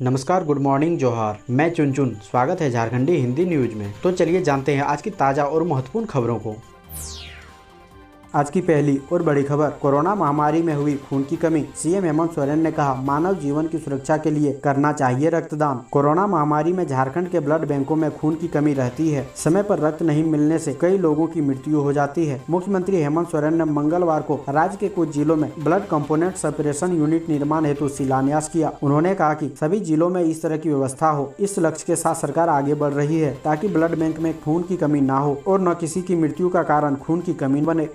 नमस्कार, good morning, जोहार। मैं चुनचुन। स्वागत है झारखंडी हिंदी न्यूज में। तो चलिए जानते हैं आज की ताज़ा और महत्वपूर्ण खबरों को। आज की पहली और बड़ी खबर, कोरोना महामारी में हुई खून की कमी। सीएम हेमंत सोरेन ने कहा, मानव जीवन की सुरक्षा के लिए करना चाहिए रक्तदान। कोरोना महामारी में झारखंड के ब्लड बैंकों में खून की कमी रहती है। समय पर रक्त नहीं मिलने से कई लोगों की मृत्यु हो जाती है। मुख्यमंत्री हेमंत सोरेन ने मंगलवार को राज्य के कुछ जिलों में ब्लड कंपोनेंट सेपरेशन यूनिट निर्माण हेतु शिलान्यास किया। उन्होंने कहा कि सभी जिलों में इस तरह की व्यवस्था हो। इस लक्ष्य के साथ सरकार आगे बढ़ रही है ताकि ब्लड बैंक में खून की कमी न हो और न किसी की मृत्यु का कारण खून की कमी बने।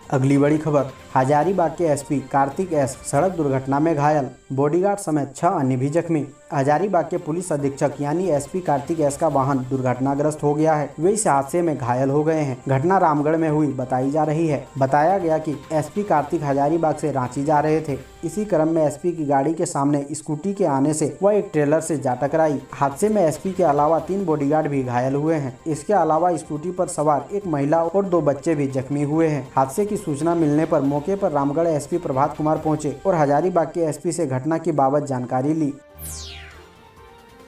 अगली बड़ी खबर, हजारीबाग के एसपी कार्तिक एस सड़क दुर्घटना में घायल। बॉडीगार्ड समेत 6 अन्य भी जख्मी। हजारीबाग के पुलिस अधीक्षक यानी एसपी कार्तिक एस का वाहन दुर्घटनाग्रस्त हो गया है। वे इस हादसे में घायल हो गए हैं। घटना रामगढ़ में हुई बताई जा रही है। बताया गया कि एसपी कार्तिक हजारीबाग से रांची जा रहे थे। इसी क्रम में एसपी की गाड़ी के सामने स्कूटी के आने से वह एक ट्रेलर से जा टकराई। हादसे में एसपी के अलावा 3 बॉडीगार्ड भी घायल हुए हैं। इसके अलावा स्कूटी पर सवार एक महिला और 2 बच्चे भी जख्मी हुए हैं। हादसे की सूचना मिलने पर मौके पर रामगढ़ एसपी प्रभात कुमार पहुंचे और हजारीबाग के एसपी से घटना की बाबत जानकारी ली।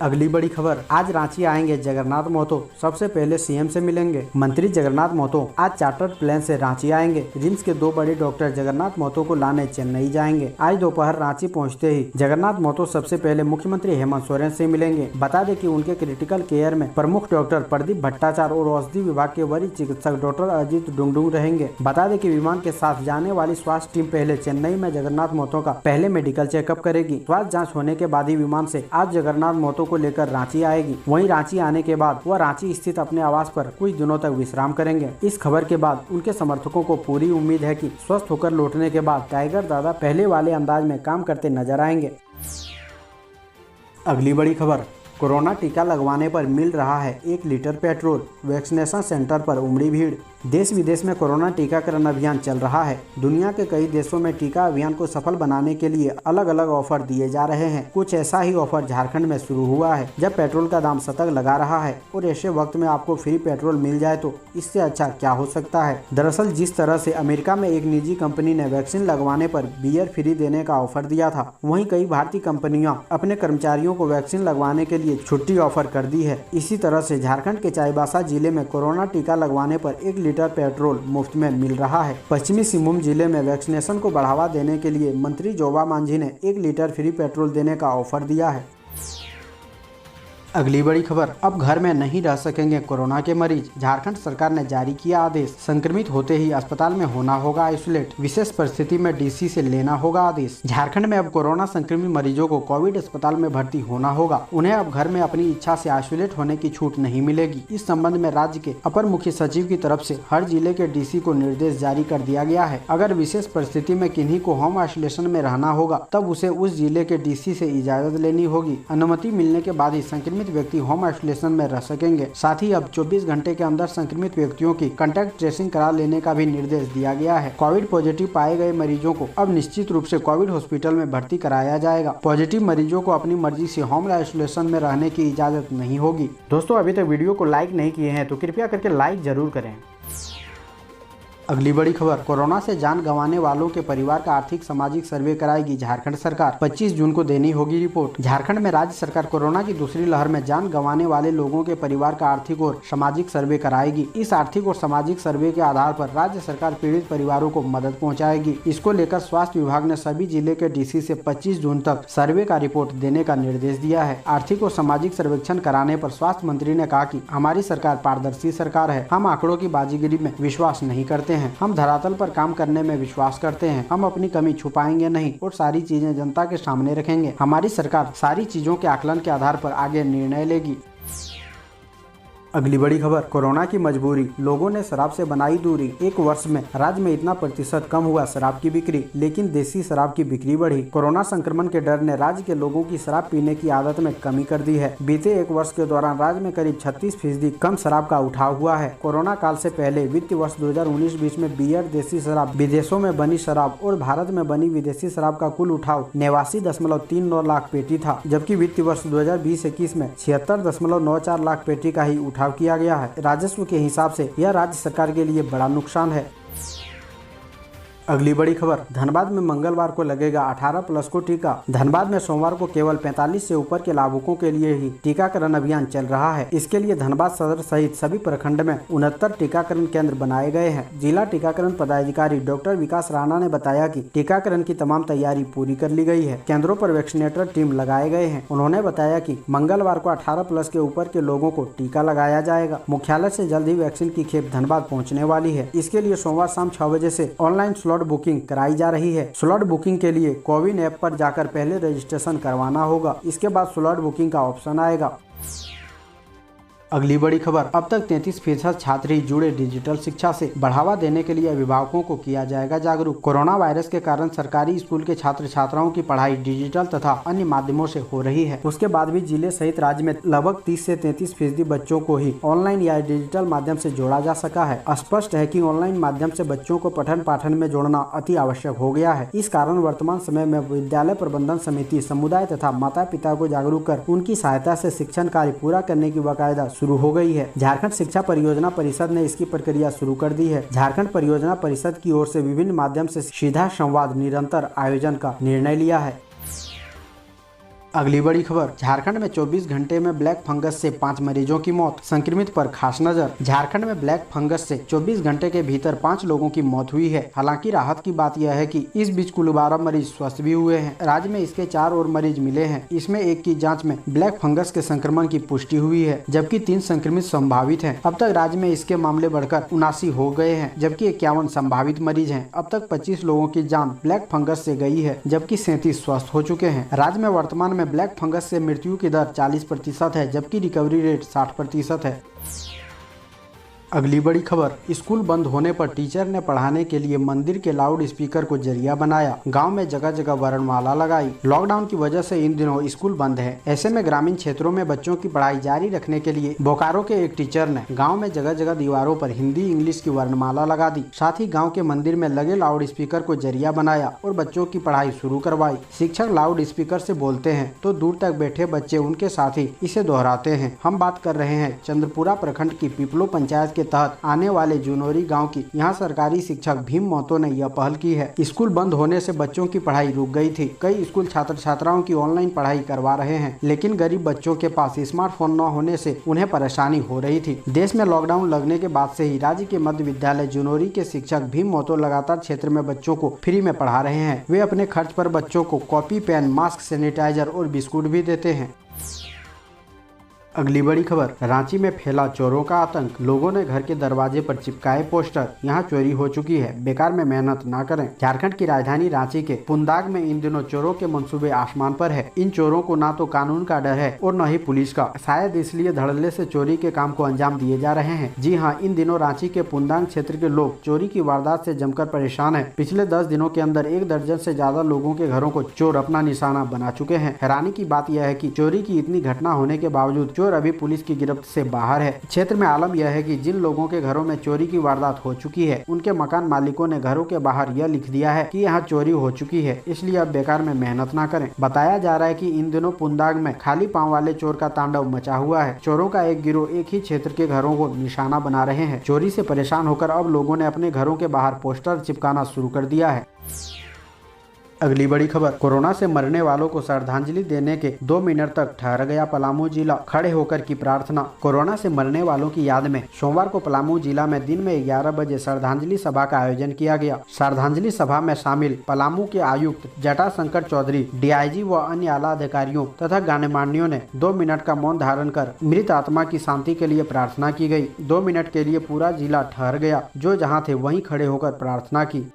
अगली बड़ी खबर, आज रांची आएंगे जगन्नाथ महतो, सबसे पहले सीएम से मिलेंगे। मंत्री जगन्नाथ महतो आज चार्टर्ड प्लेन से रांची आएंगे। रिम्स के 2 बड़े डॉक्टर जगन्नाथ महतो को लाने चेन्नई जाएंगे। आज दोपहर रांची पहुंचते ही जगन्नाथ महतो सबसे पहले मुख्यमंत्री हेमंत सोरेन से मिलेंगे। बता दें कि उनके क्रिटिकल केयर में प्रमुख डॉक्टर प्रदीप भट्टाचार्य और औषधि विभाग के वरिष्ठ चिकित्सक डॉक्टर अजीत डुंगडुंग रहेंगे। बता दें कि विमान के साथ जाने वाली स्वास्थ्य टीम पहले चेन्नई में जगन्नाथ महतो का पहले मेडिकल चेकअप करेगी। स्वास्थ्य जाँच होने के बाद ही विमान से आज जगन्नाथ महतो को लेकर रांची आएगी। वहीं रांची आने के बाद वह रांची स्थित अपने आवास पर कुछ दिनों तक विश्राम करेंगे। इस खबर के बाद उनके समर्थकों को पूरी उम्मीद है कि स्वस्थ होकर लौटने के बाद टाइगर दादा पहले वाले अंदाज में काम करते नजर आएंगे। अगली बड़ी खबर, कोरोना टीका लगवाने पर मिल रहा है 1 लीटर पेट्रोल। वैक्सीनेशन सेंटर पर उमड़ी भीड़। देश विदेश में कोरोना टीकाकरण अभियान चल रहा है। दुनिया के कई देशों में टीका अभियान को सफल बनाने के लिए अलग अलग ऑफर दिए जा रहे हैं। कुछ ऐसा ही ऑफर झारखंड में शुरू हुआ है। जब पेट्रोल का दाम शतक लगा रहा है और ऐसे वक्त में आपको फ्री पेट्रोल मिल जाए तो इससे अच्छा क्या हो सकता है। दरअसल जिस तरह से अमेरिका में एक निजी कंपनी ने वैक्सीन लगवाने पर बियर फ्री देने का ऑफर दिया था, वहीं कई भारतीय कंपनियां अपने कर्मचारियों को वैक्सीन लगवाने के लिए छुट्टी ऑफर कर दी है। इसी तरह से झारखंड के चाईबासा जिले में कोरोना टीका लगवाने पर 1 लीटर पेट्रोल मुफ्त में मिल रहा है। पश्चिमी सिंहभूम जिले में वैक्सीनेशन को बढ़ावा देने के लिए मंत्री जोबा मांझी ने 1 लीटर फ्री पेट्रोल देने का ऑफर दिया है। अगली बड़ी खबर, अब घर में नहीं रह सकेंगे कोरोना के मरीज। झारखंड सरकार ने जारी किया आदेश। संक्रमित होते ही अस्पताल में होना होगा आइसोलेट। विशेष परिस्थिति में डीसी से लेना होगा आदेश। झारखंड में अब कोरोना संक्रमित मरीजों को कोविड अस्पताल में भर्ती होना होगा। उन्हें अब घर में अपनी इच्छा से आइसोलेट होने की छूट नहीं मिलेगी। इस संबंध में राज्य के अपर मुख्य सचिव की तरफ से हर जिले के डीसी को निर्देश जारी कर दिया गया है। अगर विशेष परिस्थिति में किन्हीं को होम आइसोलेशन में रहना होगा तब उसे उस जिले के डीसी से इजाजत लेनी होगी। अनुमति मिलने के बाद ही संक्रमित व्यक्ति होम आइसोलेशन में रह सकेंगे। साथ ही अब 24 घंटे के अंदर संक्रमित व्यक्तियों की कांटेक्ट ट्रेसिंग करा लेने का भी निर्देश दिया गया है। कोविड पॉजिटिव पाए गए मरीजों को अब निश्चित रूप से कोविड हॉस्पिटल में भर्ती कराया जाएगा। पॉजिटिव मरीजों को अपनी मर्जी से होम आइसोलेशन में रहने की इजाजत नहीं होगी। दोस्तों, अभी तक वीडियो को लाइक नहीं किए हैं तो कृपया करके लाइक जरूर करें। अगली बड़ी खबर, कोरोना से जान गंवाने वालों के परिवार का आर्थिक सामाजिक सर्वे कराएगी झारखंड सरकार। 25 जून को देनी होगी रिपोर्ट। झारखंड में राज्य सरकार कोरोना की दूसरी लहर में जान गंवाने वाले लोगों के परिवार का आर्थिक और सामाजिक सर्वे कराएगी। इस आर्थिक और सामाजिक सर्वे के आधार पर राज्य सरकार पीड़ित परिवारों को मदद पहुँचाएगी। इसको लेकर स्वास्थ्य विभाग ने सभी जिले के डीसी से 25 जून तक सर्वे का रिपोर्ट देने का निर्देश दिया है। आर्थिक और सामाजिक सर्वेक्षण कराने पर स्वास्थ्य मंत्री ने कहा कि हमारी सरकार पारदर्शी सरकार है। हम आंकड़ों की बाजीगरी में विश्वास नहीं करते हैं। हम धरातल पर काम करने में विश्वास करते हैं। हम अपनी कमी छुपाएंगे नहीं और सारी चीजें जनता के सामने रखेंगे। हमारी सरकार सारी चीजों के आकलन के आधार पर आगे निर्णय लेगी। अगली बड़ी खबर, कोरोना की मजबूरी, लोगों ने शराब से बनाई दूरी। 1 वर्ष में राज्य में इतना प्रतिशत कम हुआ शराब की बिक्री, लेकिन देसी शराब की बिक्री बढ़ी। कोरोना संक्रमण के डर ने राज्य के लोगों की शराब पीने की आदत में कमी कर दी है। बीते 1 वर्ष के दौरान राज्य में करीब 36% कम शराब का उठाव हुआ है। कोरोना काल से पहले वित्तीय वर्ष 2019-20 में बियर, देसी शराब, विदेशों में बनी शराब और भारत में बनी विदेशी शराब का कुल उठाव 89.39 लाख पेटी था, जबकि वित्तीय वर्ष 2020-21 में 76.94 लाख पेटी का ही उठाव किया गया है। राजस्व के हिसाब से यह राज्य सरकार के लिए बड़ा नुकसान है। अगली बड़ी खबर, धनबाद में मंगलवार को लगेगा 18+ को टीका। धनबाद में सोमवार को केवल 45 से ऊपर के लाभुकों के लिए ही टीकाकरण अभियान चल रहा है। इसके लिए धनबाद सदर सहित सभी प्रखंड में 69 टीकाकरण केंद्र बनाए गए हैं। जिला टीकाकरण पदाधिकारी डॉक्टर विकास राणा ने बताया कि टीकाकरण की तमाम तैयारी पूरी कर ली गई है। केंद्रों पर वैक्सीनेटर टीम लगाए गए हैं। उन्होंने बताया कि मंगलवार को 18+ के ऊपर के लोगों को टीका लगाया जाएगा। मुख्यालय से जल्द ही वैक्सीन की खेप धनबाद पहुँचने वाली है। इसके लिए सोमवार शाम 6 बजे से ऑनलाइन स्लॉट बुकिंग कराई जा रही है। स्लॉट बुकिंग के लिए कोविन ऐप पर जाकर पहले रजिस्ट्रेशन करवाना होगा। इसके बाद स्लॉट बुकिंग का ऑप्शन आएगा। अगली बड़ी खबर, अब तक 33% छात्र ही जुड़े। डिजिटल शिक्षा से बढ़ावा देने के लिए अभिभावकों को किया जाएगा जागरूक। कोरोना वायरस के कारण सरकारी स्कूल के छात्र छात्राओं की पढ़ाई डिजिटल तथा अन्य माध्यमों से हो रही है। उसके बाद भी जिले सहित राज्य में लगभग 30 से 33% बच्चों को ही ऑनलाइन या डिजिटल माध्यम से जोड़ा जा सका है। स्पष्ट है कि ऑनलाइन माध्यम से बच्चों को पठन पाठन में जोड़ना अति आवश्यक हो गया है। इस कारण वर्तमान समय में विद्यालय प्रबंधन समिति समुदाय तथा माता पिता को जागरूक कर उनकी सहायता से शिक्षण कार्य पूरा करने की बाकायदा शुरू हो गई है। झारखंड शिक्षा परियोजना परिषद ने इसकी प्रक्रिया शुरू कर दी है। झारखंड परियोजना परिषद की ओर से विभिन्न माध्यम से सीधा संवाद निरंतर आयोजन का निर्णय लिया है। अगली बड़ी खबर, झारखंड में 24 घंटे में ब्लैक फंगस से 5 मरीजों की मौत। संक्रमित पर खास नजर। झारखंड में ब्लैक फंगस से 24 घंटे के भीतर 5 लोगों की मौत हुई है। हालांकि राहत की बात यह है कि इस बीच कुल 12 मरीज स्वस्थ भी हुए हैं। राज्य में इसके 4 और मरीज मिले हैं। इसमें एक की जाँच में ब्लैक फंगस के संक्रमण की पुष्टि हुई है, जबकि 3 संक्रमित संभावित है। अब तक राज्य में इसके मामले बढ़कर 79 हो गए हैं, जबकि 51 संभावित मरीज है। अब तक 25 लोगों की जान ब्लैक फंगस से गई है, जबकि 37 स्वस्थ हो चुके हैं। राज्य में वर्तमान में ब्लैक फंगस से मृत्यु की दर 40% है, जबकि रिकवरी रेट 60% है। अगली बड़ी खबर, स्कूल बंद होने पर टीचर ने पढ़ाने के लिए मंदिर के लाउड स्पीकर को जरिया बनाया। गांव में जगह जगह वर्णमाला लगाई। लॉकडाउन की वजह से इन दिनों स्कूल बंद है। ऐसे में ग्रामीण क्षेत्रों में बच्चों की पढ़ाई जारी रखने के लिए बोकारो के एक टीचर ने गाँव में जगह जगह दीवारों पर हिंदी इंग्लिश की वर्णमाला लगा दी। साथ ही गाँव के मंदिर में लगे लाउड स्पीकर को जरिया बनाया और बच्चों की पढ़ाई शुरू करवाई। शिक्षक लाउड स्पीकर से बोलते हैं तो दूर तक बैठे बच्चे उनके साथ ही इसे दोहराते हैं। हम बात कर रहे हैं चंद्रपुरा प्रखंड की पिपलो पंचायत के तहत आने वाले जुनोरी गांव की। यहाँ सरकारी शिक्षक भीम महतो ने यह पहल की है। स्कूल बंद होने से बच्चों की पढ़ाई रुक गई थी। कई स्कूल छात्र छात्राओं की ऑनलाइन पढ़ाई करवा रहे हैं, लेकिन गरीब बच्चों के पास स्मार्टफोन न होने से उन्हें परेशानी हो रही थी। देश में लॉकडाउन लगने के बाद से ही राज्य के मध्य विद्यालय जुनोरी के शिक्षक भीम महतो लगातार क्षेत्र में बच्चों को फ्री में पढ़ा रहे हैं। वे अपने खर्च पर बच्चों को कॉपी, पेन, मास्क, सैनिटाइजर और बिस्कुट भी देते हैं। अगली बड़ी खबर, रांची में फैला चोरों का आतंक। लोगों ने घर के दरवाजे पर चिपकाए पोस्टर, यहाँ चोरी हो चुकी है, बेकार में मेहनत ना करें। झारखंड की राजधानी रांची के पुंदाग में इन दिनों चोरों के मंसूबे आसमान पर है। इन चोरों को ना तो कानून का डर है और न ही पुलिस का। शायद इसलिए धड़ल्ले से चोरी के काम को अंजाम दिए जा रहे हैं। जी हाँ, इन दिनों रांची के पुंदाग क्षेत्र के लोग चोरी की वारदात से जमकर परेशान है। पिछले 10 दिनों के अंदर 1 दर्जन से ज्यादा लोगों के घरों को चोर अपना निशाना बना चुके हैं। हैरानी की बात यह है कि चोरी की इतनी घटना होने के बावजूद चोर अभी पुलिस की गिरफ्त से बाहर है। क्षेत्र में आलम यह है कि जिन लोगों के घरों में चोरी की वारदात हो चुकी है, उनके मकान मालिकों ने घरों के बाहर यह लिख दिया है कि यहाँ चोरी हो चुकी है, इसलिए अब बेकार में मेहनत ना करें। बताया जा रहा है कि इन दिनों पुंदाग में खाली पांव वाले चोर का तांडव मचा हुआ है। चोरों का एक गिरोह एक ही क्षेत्र के घरों को निशाना बना रहे हैं। चोरी से परेशान होकर अब लोगों ने अपने घरों के बाहर पोस्टर चिपकाना शुरू कर दिया है। अगली बड़ी खबर, कोरोना से मरने वालों को श्रद्धांजलि देने के 2 मिनट तक ठहर गया पलामू जिला। खड़े होकर की प्रार्थना। कोरोना से मरने वालों की याद में सोमवार को पलामू जिला में दिन में 11 बजे श्रद्धांजलि सभा का आयोजन किया गया। श्रद्धांजलि सभा में शामिल पलामू के आयुक्त जटाशंकर चौधरी, डीआईजी व अन्य आला अधिकारियों तथा गणमान्यों ने 2 मिनट का मौन धारण कर मृत आत्मा की शांति के लिए प्रार्थना की गई। 2 मिनट के लिए पूरा जिला ठहर गया। जो जहाँ थे वहीं खड़े होकर प्रार्थना की।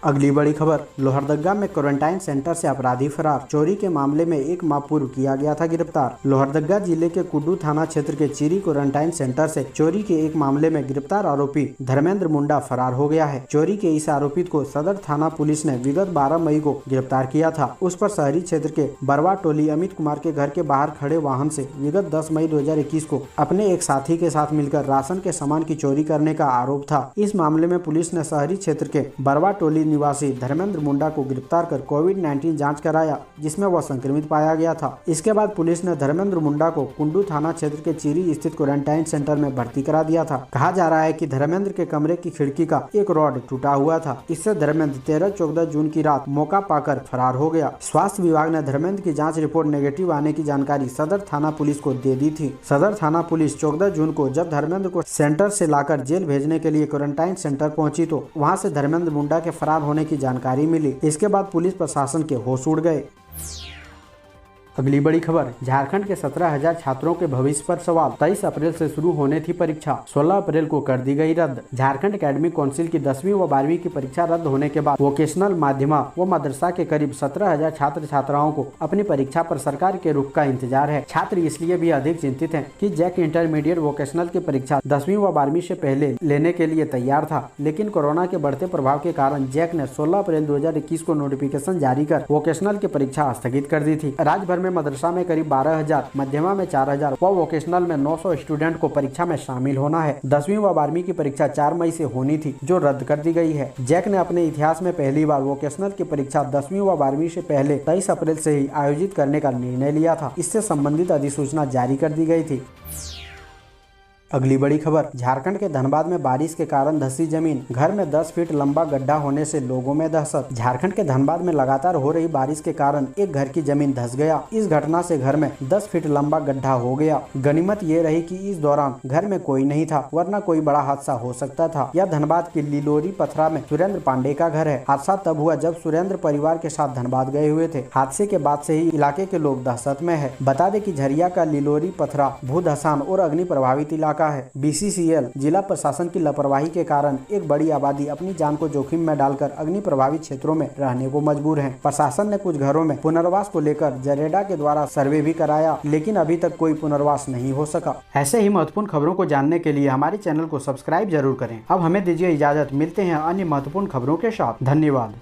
अगली बड़ी खबर, लोहरदगा में क्वारंटाइन सेंटर से अपराधी फरार। चोरी के मामले में 1 माह पूर्व किया गया था गिरफ्तार। लोहरदगा जिले के कुड्डू थाना क्षेत्र के चीरी क्वारंटाइन सेंटर से चोरी के एक मामले में गिरफ्तार आरोपी धर्मेंद्र मुंडा फरार हो गया है। चोरी के इस आरोपित को सदर थाना पुलिस ने विगत 12 मई को गिरफ्तार किया था। उस पर शहरी क्षेत्र के बरवा टोली अमित कुमार के घर के बाहर खड़े वाहन से विगत 10 मई 2021 को अपने एक साथी के साथ मिलकर राशन के सामान की चोरी करने का आरोप था। इस मामले में पुलिस ने शहरी क्षेत्र के बरवा टोली निवासी धर्मेंद्र मुंडा को गिरफ्तार कर कोविड-19 जांच कराया, जिसमें वह संक्रमित पाया गया था। इसके बाद पुलिस ने धर्मेंद्र मुंडा को कुंडू थाना क्षेत्र के चीरी स्थित क्वारंटाइन सेंटर में भर्ती करा दिया था। कहा जा रहा है कि धर्मेंद्र के कमरे की खिड़की का एक रॉड टूटा हुआ था। इससे धर्मेंद्र 13-14 जून की रात मौका पाकर फरार हो गया। स्वास्थ्य विभाग ने धर्मेंद्र की जांच रिपोर्ट नेगेटिव आने की जानकारी सदर थाना पुलिस को दे दी थी। सदर थाना पुलिस 14 जून को जब धर्मेंद्र को सेंटर से लाकर जेल भेजने के लिए क्वारंटाइन सेंटर पहुंची तो वहां से धर्मेंद्र मुंडा के फरार होने की जानकारी मिली। इसके बाद पुलिस प्रशासन के होश उड़ गए। अगली बड़ी खबर, झारखंड के 17,000 छात्रों के भविष्य पर सवाल। 23 अप्रैल से शुरू होने थी परीक्षा, 16 अप्रैल को कर दी गई रद्द। झारखंड एकेडमिक काउंसिल की 10वीं व 12वीं की परीक्षा रद्द होने के बाद वोकेशनल माध्यमा व मदरसा के करीब 17,000 छात्र छात्राओं को अपनी परीक्षा पर सरकार के रुख का इंतजार है। छात्र इसलिए भी अधिक चिंतित हैं कि जैक इंटरमीडिएट वोकेशनल की परीक्षा 10वीं व 12वीं से पहले लेने के लिए तैयार था, लेकिन कोरोना के बढ़ते प्रभाव के कारण जैक ने 16 अप्रैल 2021 को नोटिफिकेशन जारी कर वोकेशनल की परीक्षा स्थगित कर दी थी। राज्य भर में मदरसा में करीब 12,000, मध्यमा में 4,000 व वोकेशनल में 900 स्टूडेंट को परीक्षा में शामिल होना है। 10वीं व 12वीं की परीक्षा 4 मई से होनी थी, जो रद्द कर दी गई है। जैक ने अपने इतिहास में पहली बार वोकेशनल की परीक्षा 10वीं व 12वीं से पहले 23 अप्रैल से ही आयोजित करने का निर्णय लिया था। इससे संबंधित अधिसूचना जारी कर दी गई थी। अगली बड़ी खबर, झारखंड के धनबाद में बारिश के कारण धंसी जमीन, घर में 10 फीट लंबा गड्ढा होने से लोगों में दहशत। झारखंड के धनबाद में लगातार हो रही बारिश के कारण एक घर की जमीन धंस गया। इस घटना से घर में 10 फीट लंबा गड्ढा हो गया। गनीमत ये रही कि इस दौरान घर में कोई नहीं था, वरना कोई बड़ा हादसा हो सकता था। यह धनबाद के लिलोरी पथरा में सुरेंद्र पांडे का घर है। हादसा तब हुआ जब सुरेंद्र परिवार के साथ धनबाद गए हुए थे। हादसे के बाद से ही इलाके के लोग दहशत में है। बता दें कि झरिया का लिलोरी पथरा भू धसान और अग्नि प्रभावित इलाका है। BCCL जिला प्रशासन की लापरवाही के कारण एक बड़ी आबादी अपनी जान को जोखिम में डालकर अग्नि प्रभावित क्षेत्रों में रहने को मजबूर है। प्रशासन ने कुछ घरों में पुनर्वास को लेकर जरेडा के द्वारा सर्वे भी कराया, लेकिन अभी तक कोई पुनर्वास नहीं हो सका। ऐसे ही महत्वपूर्ण खबरों को जानने के लिए हमारे चैनल को सब्सक्राइब जरूर करें। अब हमें दीजिए इजाजत, मिलते हैं अन्य महत्वपूर्ण खबरों के साथ। धन्यवाद।